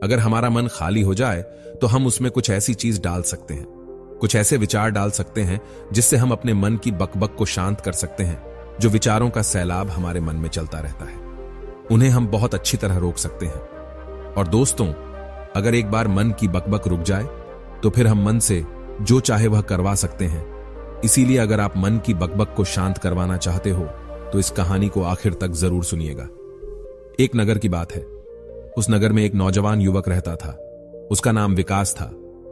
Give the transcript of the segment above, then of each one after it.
अगर हमारा मन खाली हो जाए तो हम उसमें कुछ ऐसी चीज डाल सकते हैं, कुछ ऐसे विचार डाल सकते हैं जिससे हम अपने मन की बकबक को शांत कर सकते हैं, जो विचारों का सैलाब हमारे मन में चलता रहता है। उन्हें हम बहुत अच्छी तरह रोक सकते हैं। और दोस्तों, अगर एक बार मन की बकबक रुक जाए तो फिर हम मन से जो चाहे वह करवा सकते हैं। इसीलिए अगर आप मन की बकबक को शांत करवाना चाहते हो तो इस कहानी को आखिर तक जरूर सुनिएगा। एक नगर की बात है। उस नगर में एक नौजवान युवक रहता था। उसका नाम विकास था।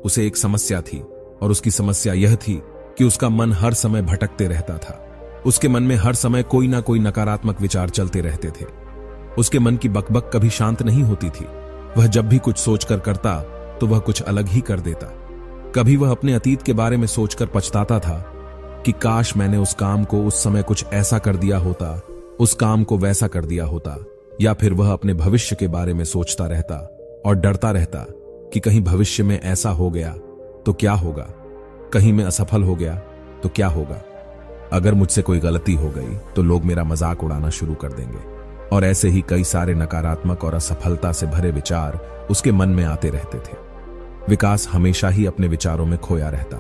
उसे एक समस्या थी और उसकी समस्या यह थी कि उसका मन हर समय भटकते रहता था। उसके मन में हर समय कोई ना कोई नकारात्मक विचार चलते रहते थे। उसके मन की बकबक कभी शांत नहीं होती थी। वह जब भी कुछ सोचकर करता तो वह कुछ अलग ही कर देता। कभी वह अपने अतीत के बारे में सोचकर पछताता था कि काश मैंने उस काम को उस समय कुछ ऐसा कर दिया होता, उस काम को वैसा कर दिया होता। या फिर वह अपने भविष्य के बारे में सोचता रहता और डरता रहता कि कहीं भविष्य में ऐसा हो गया तो क्या होगा, कहीं मैं असफल हो गया तो क्या होगा, अगर मुझसे कोई गलती हो गई तो लोग मेरा मजाक उड़ाना शुरू कर देंगे। और ऐसे ही कई सारे नकारात्मक और असफलता से भरे विचार उसके मन में आते रहते थे। विकास हमेशा ही अपने विचारों में खोया रहता।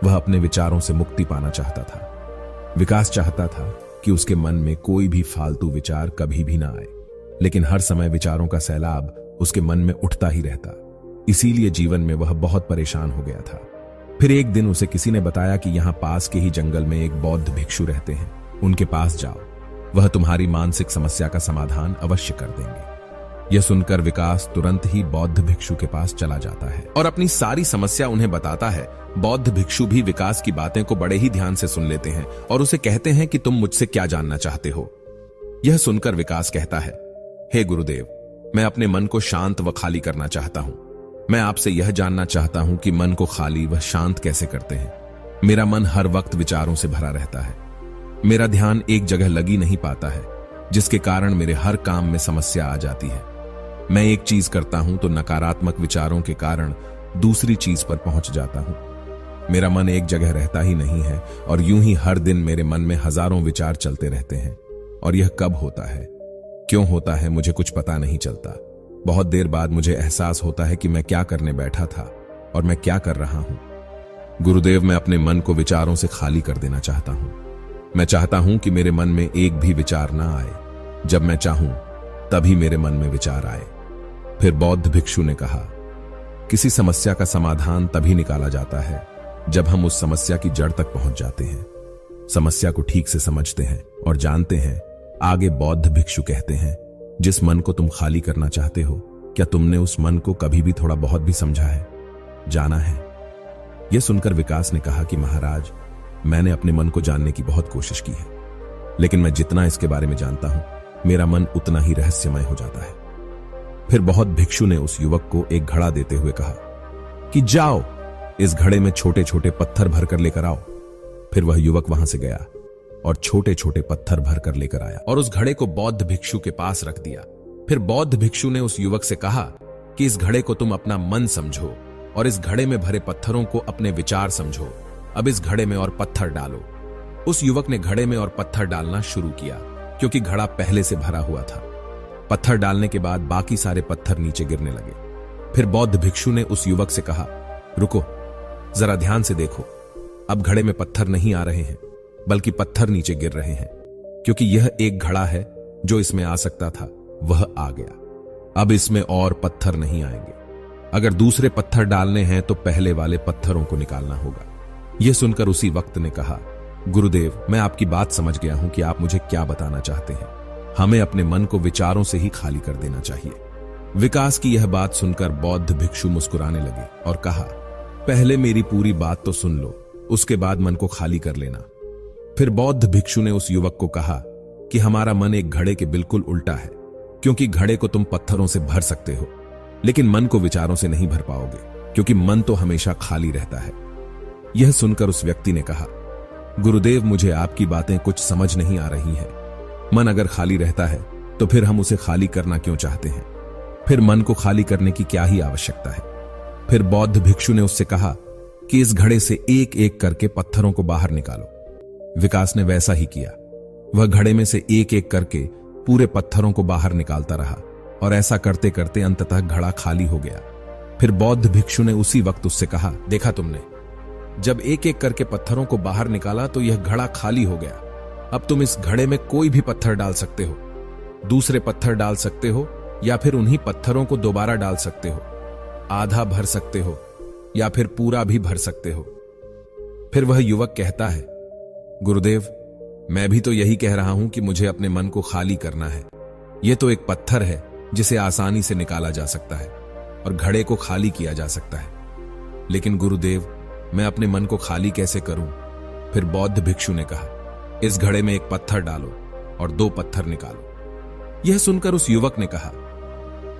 वह अपने विचारों से मुक्ति पाना चाहता था। विकास चाहता था कि उसके मन में कोई भी फालतू विचार कभी भी ना आए, लेकिन हर समय विचारों का सैलाब उसके मन में उठता ही रहता। इसीलिए जीवन में वह बहुत परेशान हो गया था। फिर एक दिन उसे किसी ने बताया कि यहां पास के ही जंगल में एक बौद्ध भिक्षु रहते हैं, उनके पास जाओ, वह तुम्हारी मानसिक समस्या का समाधान अवश्य कर देंगे। यह सुनकर विकास तुरंत ही बौद्ध भिक्षु के पास चला जाता है और अपनी सारी समस्या उन्हें बताता है। बौद्ध भिक्षु भी विकास की बातें को बड़े ही ध्यान से सुन लेते हैं और उसे कहते हैं कि तुम मुझसे क्या जानना चाहते हो। यह सुनकर विकास कहता है, हे गुरुदेव, मैं अपने मन को शांत व खाली करना चाहता हूं। मैं आपसे यह जानना चाहता हूं कि मन को खाली व शांत कैसे करते हैं। मेरा मन हर वक्त विचारों से भरा रहता है। मेरा ध्यान एक जगह लगी नहीं पाता है, जिसके कारण मेरे हर काम में समस्या आ जाती है। मैं एक चीज करता हूं तो नकारात्मक विचारों के कारण दूसरी चीज पर पहुंच जाता हूं। मेरा मन एक जगह रहता ही नहीं है और यूं ही हर दिन मेरे मन में हजारों विचार चलते रहते हैं। और यह कब होता है, क्यों होता है, मुझे कुछ पता नहीं चलता। बहुत देर बाद मुझे एहसास होता है कि मैं क्या करने बैठा था और मैं क्या कर रहा हूं। गुरुदेव, मैं अपने मन को विचारों से खाली कर देना चाहता हूं। मैं चाहता हूं कि मेरे मन में एक भी विचार ना आए। जब मैं चाहूं तभी मेरे मन में विचार आए। फिर बौद्ध भिक्षु ने कहा, किसी समस्या का समाधान तभी निकाला जाता है जब हम उस समस्या की जड़ तक पहुंच जाते हैं, समस्या को ठीक से समझते हैं और जानते हैं। आगे बौद्ध भिक्षु कहते हैं, जिस मन को तुम खाली करना चाहते हो, क्या तुमने उस मन को कभी भी थोड़ा बहुत भी समझा है, जाना है? यह सुनकर विकास ने कहा कि महाराज, मैंने अपने मन को जानने की बहुत कोशिश की है, लेकिन मैं जितना इसके बारे में जानता हूं, मेरा मन उतना ही रहस्यमय हो जाता है। फिर बौद्ध भिक्षु ने उस युवक को एक घड़ा देते हुए कहा कि जाओ, इस घड़े में छोटे छोटे पत्थर भरकर लेकर आओ। फिर वह युवक वहां से गया और छोटे छोटे पत्थर भरकर लेकर आया और उस घड़े को बौद्ध भिक्षु के पास रख दिया। फिर बौद्ध भिक्षु ने उस युवक से कहा कि इस घड़े को तुम अपना मन समझो और इस घड़े में भरे पत्थरों को अपने विचार समझो। अब इस घड़े में और पत्थर डालो। उस युवक ने घड़े में और पत्थर डालना शुरू किया, क्योंकि घड़ा पहले से भरा हुआ था। पत्थर डालने के बाद बाकी सारे पत्थर नीचे गिरने लगे। फिर बौद्ध भिक्षु ने उस युवक से कहा, रुको, जरा ध्यान से देखो। अब घड़े में पत्थर नहीं आ रहे हैं, बल्कि पत्थर नीचे गिर रहे हैं, क्योंकि यह एक घड़ा है जो इसमें आ सकता था, वह आ गया। अब इसमें और पत्थर नहीं आएंगे। अगर दूसरे पत्थर डालने हैं तो पहले वाले पत्थरों को निकालना होगा। यह सुनकर उसी वक्त ने कहा, गुरुदेव, मैं आपकी बात समझ गया हूं कि आप मुझे क्या बताना चाहते हैं। हमें अपने मन को विचारों से ही खाली कर देना चाहिए। विकास की यह बात सुनकर बौद्ध भिक्षु मुस्कुराने लगे और कहा, पहले मेरी पूरी बात तो सुन लो, उसके बाद मन को खाली कर लेना। फिर बौद्ध भिक्षु ने उस युवक को कहा कि हमारा मन एक घड़े के बिल्कुल उल्टा है, क्योंकि घड़े को तुम पत्थरों से भर सकते हो, लेकिन मन को विचारों से नहीं भर पाओगे, क्योंकि मन तो हमेशा खाली रहता है। यह सुनकर उस व्यक्ति ने कहा, गुरुदेव, मुझे आपकी बातें कुछ समझ नहीं आ रही हैं। मन अगर खाली रहता है तो फिर हम उसे खाली करना क्यों चाहते हैं? फिर मन को खाली करने की क्या ही आवश्यकता है? फिर बौद्ध भिक्षु ने उससे कहा कि इस घड़े से एक एक करके पत्थरों को बाहर निकालो। विकास ने वैसा ही किया। वह घड़े में से एक एक करके पूरे पत्थरों को बाहर निकालता रहा और ऐसा करते करते अंततः घड़ा खाली हो गया। फिर बौद्ध भिक्षु ने उसी वक्त उससे कहा, देखा तुमने, जब एक एक करके पत्थरों को बाहर निकाला तो यह घड़ा खाली हो गया। अब तुम इस घड़े में कोई भी पत्थर डाल सकते हो, दूसरे पत्थर डाल सकते हो या फिर उन्हीं पत्थरों को दोबारा डाल सकते हो, आधा भर सकते हो या फिर पूरा भी भर सकते हो। फिर वह युवक कहता है, गुरुदेव, मैं भी तो यही कह रहा हूं कि मुझे अपने मन को खाली करना है। यह तो एक पत्थर है जिसे आसानी से निकाला जा सकता है और घड़े को खाली किया जा सकता है, लेकिन गुरुदेव, मैं अपने मन को खाली कैसे करूं? फिर बौद्ध भिक्षु ने कहा, इस घड़े में एक पत्थर डालो और 2 पत्थर निकालो। यह सुनकर उस युवक ने कहा,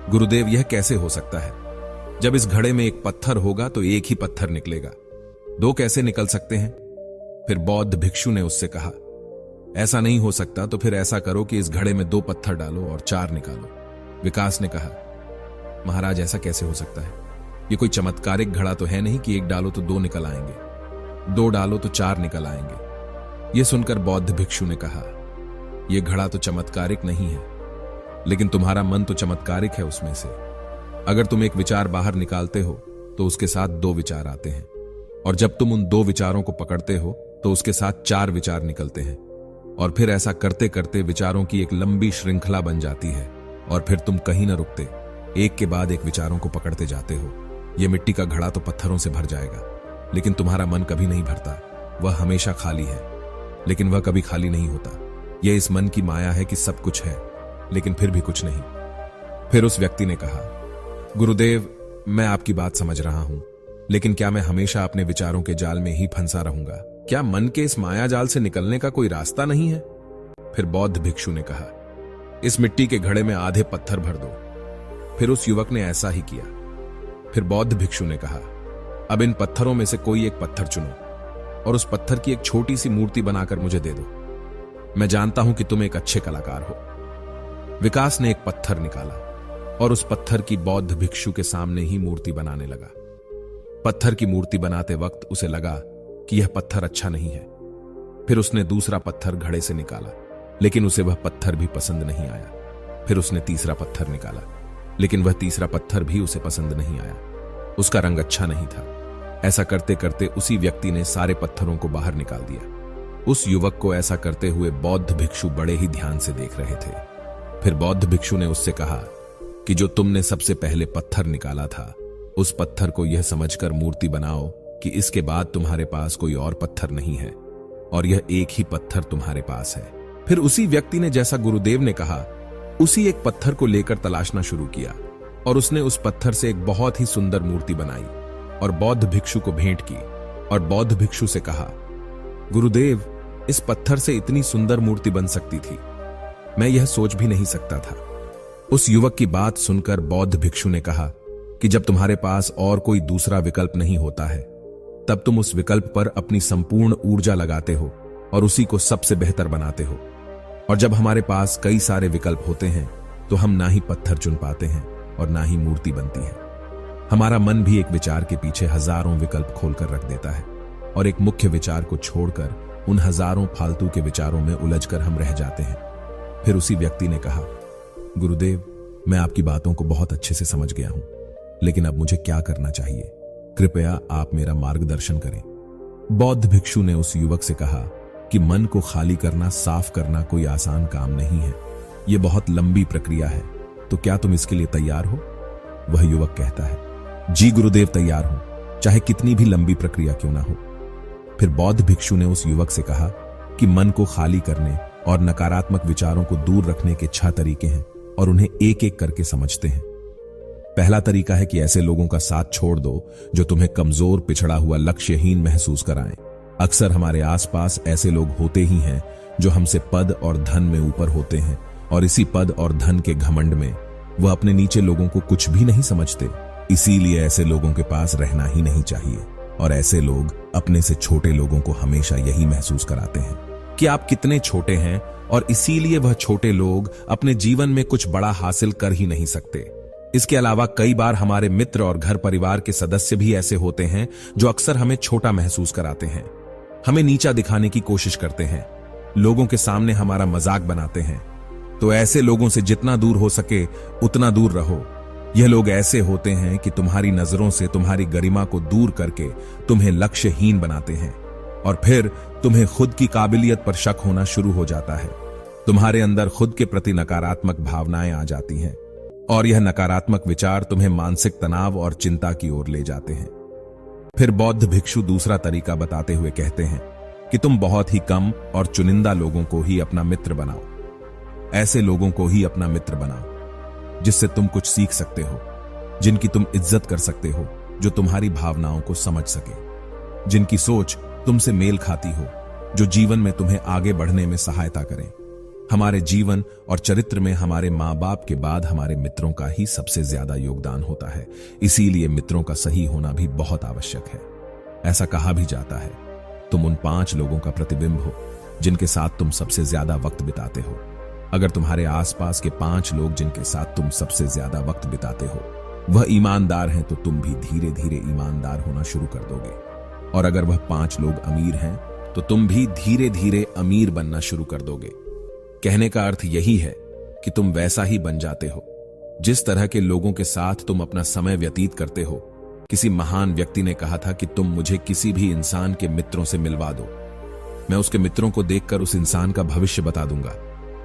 गुरुदेव, यह कैसे हो सकता है? जब इस घड़े में एक पत्थर होगा तो एक ही पत्थर निकलेगा, 2 कैसे निकल सकते हैं? फिर बौद्ध भिक्षु ने उससे कहा, ऐसा नहीं हो सकता, तो फिर ऐसा करो कि इस घड़े में 2 पत्थर डालो और 4 निकालो। विकास ने कहा, महाराज, ऐसा कैसे हो सकता है? ये कोई चमत्कारिक घड़ा तो है नहीं कि एक डालो तो 2 निकल आएंगे, 2 डालो तो 4 निकल आएंगे। यह सुनकर बौद्ध भिक्षु ने कहा, यह घड़ा तो चमत्कारिक नहीं है, लेकिन तुम्हारा मन तो चमत्कारिक है उसमें से। अगर तुम एक विचार बाहर निकालते हो तो उसके साथ 2 विचार आते हैं, और जब तुम उन 2 विचारों को पकड़ते हो तो उसके साथ 4 विचार निकलते हैं, और फिर ऐसा करते करते विचारों की एक लंबी श्रृंखला बन जाती है, और फिर तुम कहीं न रुकते, एक के बाद एक विचारों को पकड़ते जाते हो। यह मिट्टी का घड़ा तो पत्थरों से भर जाएगा, लेकिन तुम्हारा मन कभी नहीं भरता। वह हमेशा खाली है, लेकिन वह कभी खाली नहीं होता। यह इस मन की माया है कि सब कुछ है, लेकिन फिर भी कुछ नहीं। फिर उस व्यक्ति ने कहा, गुरुदेव, मैं आपकी बात समझ रहा हूं, लेकिन क्या मैं हमेशा अपने विचारों के जाल में ही फंसा रहूंगा? क्या मन के इस माया जाल से निकलने का कोई रास्ता नहीं है? फिर बौद्ध भिक्षु ने कहा, इस मिट्टी के घड़े में आधे पत्थर भर दो। फिर उस युवक ने ऐसा ही किया। फिर बौद्ध भिक्षु ने कहा, अब इन पत्थरों में से कोई एक पत्थर चुनो और उस पत्थर की एक छोटी सी मूर्ति बनाकर मुझे दे दो। मैं जानता हूं कि तुम एक अच्छे कलाकार हो। विकास ने एक पत्थर निकाला और उस पत्थर की बौद्ध भिक्षु के सामने ही मूर्ति बनाने लगा। पत्थर की मूर्ति बनाते वक्त उसे लगा कि यह पत्थर अच्छा नहीं है। फिर उसने दूसरा पत्थर घड़े से निकाला, लेकिन उसे वह पत्थर भी पसंद नहीं आया। फिर उसने तीसरा पत्थर निकाला, लेकिन वह तीसरा पत्थर भी उसे पसंद नहीं आया। उसका रंग अच्छा नहीं था। ऐसा करते करते उसी व्यक्ति ने सारे पत्थरों को बाहर निकाल दिया। उस युवक को ऐसा करते हुए बौद्ध भिक्षु बड़े ही ध्यान से देख रहे थे। फिर बौद्ध भिक्षु ने उससे कहा कि जो तुमने सबसे पहले पत्थर निकाला था, उस पत्थर को यह समझकर मूर्ति बनाओ कि इसके बाद तुम्हारे पास कोई और पत्थर नहीं है और यह एक ही पत्थर तुम्हारे पास है। फिर उसी व्यक्ति ने, जैसा गुरुदेव ने कहा, उसी एक पत्थर को लेकर तलाशना शुरू किया और उसने उस पत्थर से एक बहुत ही सुंदर मूर्ति बनाई और बौद्ध भिक्षु को भेंट की। और बौद्ध भिक्षु से कहा, गुरुदेव, इस पत्थर से इतनी सुंदर मूर्ति बन सकती थी, मैं यह सोच भी नहीं सकता था। उस युवक की बात सुनकर बौद्ध भिक्षु ने कहा कि जब तुम्हारे पास और कोई दूसरा विकल्प नहीं होता है, तब तुम उस विकल्प पर अपनी संपूर्ण ऊर्जा लगाते हो और उसी को सबसे बेहतर बनाते हो। और जब हमारे पास कई सारे विकल्प होते हैं तो हम ना ही पत्थर चुन पाते हैं और ना ही मूर्ति बनती है। हमारा मन भी एक विचार के पीछे हजारों विकल्प खोलकर रख देता है और एक मुख्य विचार को छोड़कर उन हजारों फालतू के विचारों में उलझकर हम रह जाते हैं। फिर उसी व्यक्ति ने कहा, गुरुदेव, मैं आपकी बातों को बहुत अच्छे से समझ गया हूं, लेकिन अब मुझे क्या करना चाहिए? कृपया आप मेरा मार्गदर्शन करें। बौद्ध भिक्षु ने उस युवक से कहा कि मन को खाली करना, साफ करना कोई आसान काम नहीं है। यह बहुत लंबी प्रक्रिया है, तो क्या तुम इसके लिए तैयार हो? वह युवक कहता है, जी गुरुदेव, तैयार हूं, चाहे कितनी भी लंबी प्रक्रिया क्यों ना हो। फिर बौद्ध भिक्षु ने उस युवक से कहा कि मन को खाली करने और नकारात्मक विचारों को दूर रखने के 6 तरीके हैं और उन्हें एक एक करके समझते हैं। पहला तरीका है कि ऐसे लोगों का साथ छोड़ दो जो तुम्हें कमजोर, पिछड़ा हुआ, लक्ष्यहीन महसूस कराएं। अक्सर हमारे आसपास ऐसे लोग होते ही हैं जो हमसे पद और धन में ऊपर होते हैं और इसी पद और धन के घमंड में वह अपने नीचे लोगों को कुछ भी नहीं समझते। इसीलिए ऐसे लोगों के पास रहना ही नहीं चाहिए और ऐसे लोग अपने से छोटे लोगों को हमेशा यही महसूस कराते हैं कि आप कितने छोटे हैं और इसीलिए वह छोटे लोग अपने जीवन में कुछ बड़ा हासिल कर ही नहीं सकते। इसके अलावा कई बार हमारे मित्र और घर परिवार के सदस्य भी ऐसे होते हैं जो अक्सर हमें छोटा महसूस कराते हैं, हमें नीचा दिखाने की कोशिश करते हैं, लोगों के सामने हमारा मजाक बनाते हैं। तो ऐसे लोगों से जितना दूर हो सके उतना दूर रहो। यह लोग ऐसे होते हैं कि तुम्हारी नजरों से तुम्हारी गरिमा को दूर करके तुम्हें लक्ष्यहीन बनाते हैं और फिर तुम्हें खुद की काबिलियत पर शक होना शुरू हो जाता है। तुम्हारे अंदर खुद के प्रति नकारात्मक भावनाएं आ जाती हैं और यह नकारात्मक विचार तुम्हें मानसिक तनाव और चिंता की ओर ले जाते हैं। फिर बौद्ध भिक्षु दूसरा तरीका बताते हुए कहते हैं कि तुम बहुत ही कम और चुनिंदा लोगों को ही अपना मित्र बनाओ। ऐसे लोगों को ही अपना मित्र बनाओ जिससे तुम कुछ सीख सकते हो, जिनकी तुम इज्जत कर सकते हो, जो तुम्हारी भावनाओं को समझ सके, जिनकी सोच तुमसे मेल खाती हो, जो जीवन में तुम्हें आगे बढ़ने में सहायता करें। हमारे जीवन और चरित्र में हमारे माँ बाप के बाद हमारे मित्रों का ही सबसे ज्यादा योगदान होता है। इसीलिए मित्रों का सही होना भी बहुत आवश्यक है। ऐसा कहा भी जाता है, तुम उन 5 लोगों का प्रतिबिंब हो जिनके साथ तुम सबसे ज्यादा वक्त बिताते हो। अगर तुम्हारे आसपास के 5 लोग जिनके साथ तुम सबसे ज्यादा वक्त बिताते हो वह ईमानदार हैं, तो तुम भी धीरे धीरे ईमानदार होना शुरू कर दोगे। और अगर वह 5 लोग अमीर हैं तो तुम भी धीरे धीरे अमीर बनना शुरू कर दोगे। कहने का अर्थ यही है कि तुम वैसा ही बन जाते हो जिस तरह के लोगों के साथ तुम अपना समय व्यतीत करते हो। किसी महान व्यक्ति ने कहा था कि तुम मुझे किसी भी इंसान के मित्रों से मिलवा दो, मैं उसके मित्रों को देखकर उस इंसान का भविष्य बता दूंगा।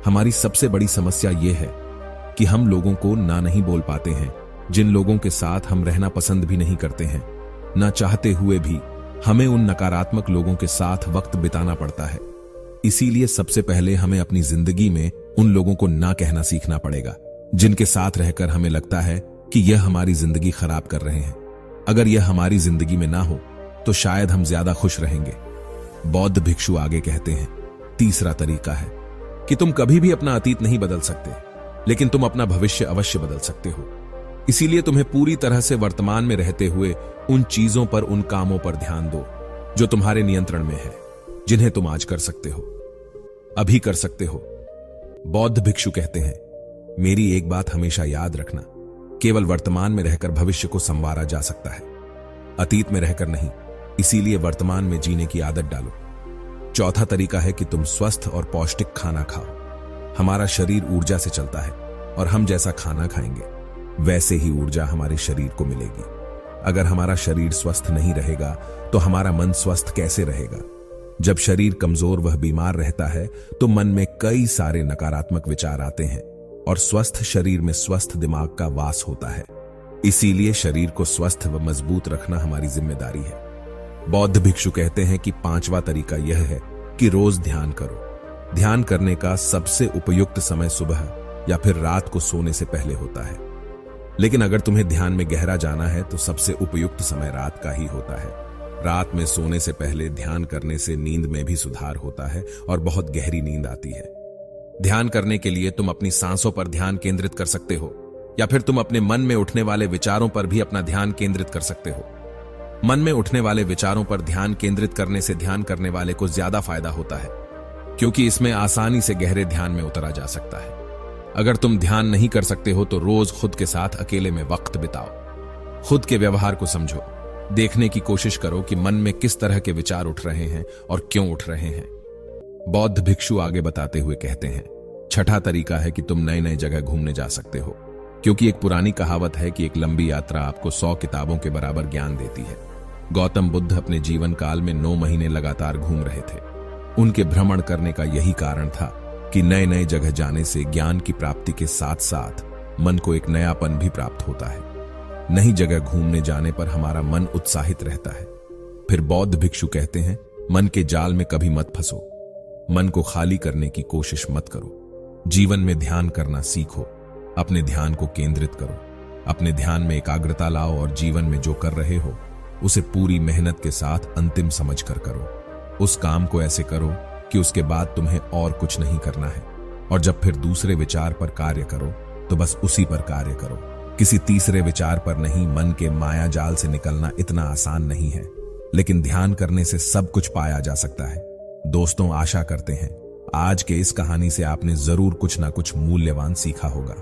हमारी सबसे बड़ी समस्या यह है कि हम लोगों को ना नहीं बोल पाते हैं। जिन लोगों के साथ हम रहना पसंद भी नहीं करते हैं, ना चाहते हुए भी हमें उन नकारात्मक लोगों के साथ वक्त बिताना पड़ता है। इसीलिए सबसे पहले हमें अपनी जिंदगी में उन लोगों को ना कहना सीखना पड़ेगा जिनके साथ रहकर हमें लगता है कि यह हमारी जिंदगी खराब कर रहे हैं। अगर यह हमारी जिंदगी में ना हो तो शायद हम ज्यादा खुश रहेंगे। बौद्ध भिक्षु आगे कहते हैं, तीसरा तरीका है कि तुम कभी भी अपना अतीत नहीं बदल सकते, लेकिन तुम अपना भविष्य अवश्य बदल सकते हो। इसीलिए तुम्हें पूरी तरह से वर्तमान में रहते हुए उन चीजों पर, उन कामों पर ध्यान दो जो तुम्हारे नियंत्रण में है, जिन्हें तुम आज कर सकते हो, अभी कर सकते हो। बौद्ध भिक्षु कहते हैं, मेरी एक बात हमेशा याद रखना, केवल वर्तमान में रहकर भविष्य को संवारा जा सकता है, अतीत में रहकर नहीं। इसीलिए वर्तमान में जीने की आदत डालो। चौथा तरीका है कि तुम स्वस्थ और पौष्टिक खाना खाओ। हमारा शरीर ऊर्जा से चलता है और हम जैसा खाना खाएंगे वैसे ही ऊर्जा हमारे शरीर को मिलेगी। अगर हमारा शरीर स्वस्थ नहीं रहेगा तो हमारा मन स्वस्थ कैसे रहेगा? जब शरीर कमजोर व बीमार रहता है तो मन में कई सारे नकारात्मक विचार आते हैं और स्वस्थ शरीर में स्वस्थ दिमाग का वास होता है। इसीलिए शरीर को स्वस्थ व मजबूत रखना हमारी जिम्मेदारी है। बौद्ध भिक्षु कहते हैं कि 5वां तरीका यह है कि रोज ध्यान करो। ध्यान करने का सबसे उपयुक्त समय सुबह या फिर रात को सोने से पहले होता है, लेकिन अगर तुम्हें ध्यान में गहरा जाना है तो सबसे उपयुक्त समय रात का ही होता है। रात में सोने से पहले ध्यान करने से नींद में भी सुधार होता है और बहुत गहरी नींद आती है। ध्यान करने के लिए तुम अपनी सांसों पर ध्यान केंद्रित कर सकते हो या फिर तुम अपने मन में उठने वाले विचारों पर भी अपना ध्यान केंद्रित कर सकते हो। मन में उठने वाले विचारों पर ध्यान केंद्रित करने से ध्यान करने वाले को ज्यादा फायदा होता है, क्योंकि इसमें आसानी से गहरे ध्यान में उतरा जा सकता है। अगर तुम ध्यान नहीं कर सकते हो तो रोज खुद के साथ अकेले में वक्त बिताओ। खुद के व्यवहार को समझो, देखने की कोशिश करो कि मन में किस तरह के विचार उठ रहे हैं और क्यों उठ रहे हैं। बौद्ध भिक्षु आगे बताते हुए कहते हैं, छठा तरीका है कि तुम नए नए जगह घूमने जा सकते हो, क्योंकि एक पुरानी कहावत है कि एक लंबी यात्रा आपको 100 किताबों के बराबर ज्ञान देती है। गौतम बुद्ध अपने जीवन काल में 9 महीने लगातार घूम रहे थे। उनके भ्रमण करने का यही कारण था कि नए नए जगह जाने से ज्ञान की प्राप्ति के साथ साथ मन को एक नयापन भी प्राप्त होता है। नई जगह घूमने जाने पर हमारा मन उत्साहित रहता है। फिर बौद्ध भिक्षु कहते हैं, मन के जाल में कभी मत फंसो। मन को खाली करने की कोशिश मत करो। जीवन में ध्यान करना सीखो। अपने ध्यान को केंद्रित करो। अपने ध्यान में एकाग्रता लाओ और जीवन में जो कर रहे हो उसे पूरी मेहनत के साथ अंतिम समझकर करो। उस काम को ऐसे करो कि उसके बाद तुम्हें और कुछ नहीं करना है। और जब फिर दूसरे विचार पर कार्य करो तो बस उसी पर कार्य करो, किसी तीसरे विचार पर नहीं। मन के माया जाल से निकलना इतना आसान नहीं है, लेकिन ध्यान करने से सब कुछ पाया जा सकता है। दोस्तों, आशा करते हैं आज के इस कहानी से आपने जरूर कुछ ना कुछ मूल्यवान सीखा होगा।